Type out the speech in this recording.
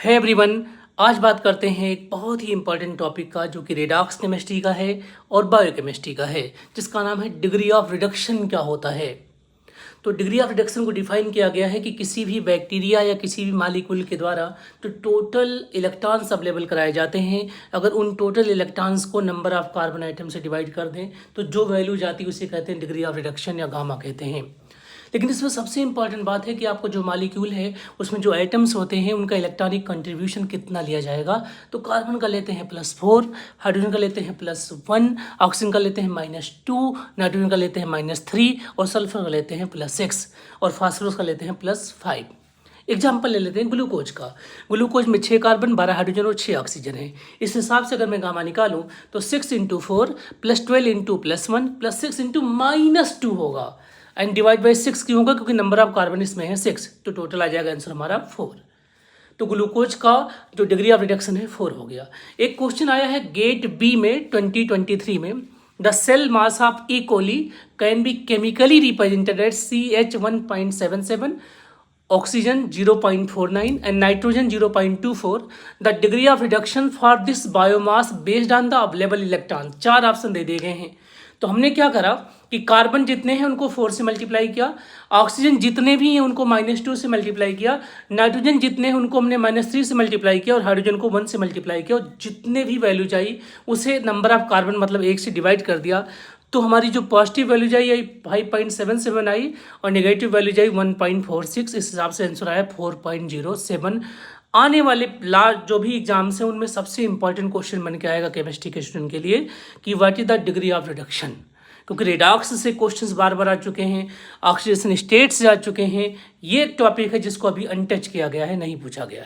है एवरीवन। आज बात करते हैं एक बहुत ही इंपॉर्टेंट टॉपिक का जो कि रेडॉक्स केमिस्ट्री का है और बायोकेमिस्ट्री का है, जिसका नाम है डिग्री ऑफ रिडक्शन क्या होता है। तो डिग्री ऑफ रिडक्शन को डिफाइन किया गया है कि किसी भी बैक्टीरिया या किसी भी मालिक्यूल के द्वारा जो टोटल इलेक्ट्रॉन्स अवेलेबल कराए जाते हैं, अगर उन टोटल इलेक्ट्रॉन्स को नंबर ऑफ कार्बन आइटम से डिवाइड कर दें तो जो वैल्यू जाती है उसे कहते हैं डिग्री ऑफ रिडक्शन या गामा कहते हैं। लेकिन इसमें सबसे इंपॉर्टेंट बात है कि आपको जो मालिक्यूल है उसमें जो एटम्स होते हैं उनका इलेक्ट्रॉनिक कंट्रीब्यूशन कितना लिया जाएगा। तो कार्बन का लेते हैं +4, हाइड्रोजन का लेते हैं +1, ऑक्सीजन का लेते हैं -2, नाइट्रोजन का लेते हैं -3 और सल्फर का लेते हैं +6 और फास्फोरस का लेते हैं +5। एग्जाम्पल ले लेते हैं ग्लूकोज का। ग्लूकोज में 6 कार्बन, 12 हाइड्रोजन और 6 ऑक्सीजन है। इस हिसाब से अगर मैं गामा निकालूं तो 6 × 4 +12 × +1 +6 × -2 होगा। एंड डिवाइड बाई 6 क्यों होगा? क्योंकि नंबर ऑफ कार्बन इसमें है 6, तो टोटल आ जाएगा आंसर हमारा 4। तो ग्लूकोज का जो डिग्री ऑफ रिडक्शन है 4 हो गया। एक क्वेश्चन आया है गेट बी में 2023 में, the cell mass of E coli can be chemically represented at CH1.77, oxygen 0.49 and nitrogen 0.24। The degree of reduction for this biomass based on the available electron. 4 option दे दिए गए हैं। तो हमने क्या करा कि कार्बन जितने हैं उनको 4 से मल्टीप्लाई किया, ऑक्सीजन जितने भी हैं उनको -2 से मल्टीप्लाई किया, नाइट्रोजन जितने हैं उनको हमने -3 से मल्टीप्लाई किया और हाइड्रोजन को 1 से मल्टीप्लाई किया और जितने भी वैल्यू चाहिए उसे नंबर ऑफ कार्बन मतलब 1 से डिवाइड कर दिया। तो हमारी जो पॉजिटिव वैल्यू आई 5.77 आई और नेगेटिव वैल्यू आई 1.46। इस हिसाब से आंसर आया 4.07। आने वाले जो भी एग्जाम्स हैं उनमें सबसे इंपॉर्टेंट क्वेश्चन बन के आएगा केमिस्ट्री के स्टूडेंट के लिए कि what is the degree of reduction, क्योंकि रेडॉक्स से क्वेश्चंस बार बार आ चुके हैं, ऑक्सीडेशन स्टेट से आ चुके हैं। ये एक टॉपिक है जिसको अभी अनटच किया गया है, नहीं पूछा गया है।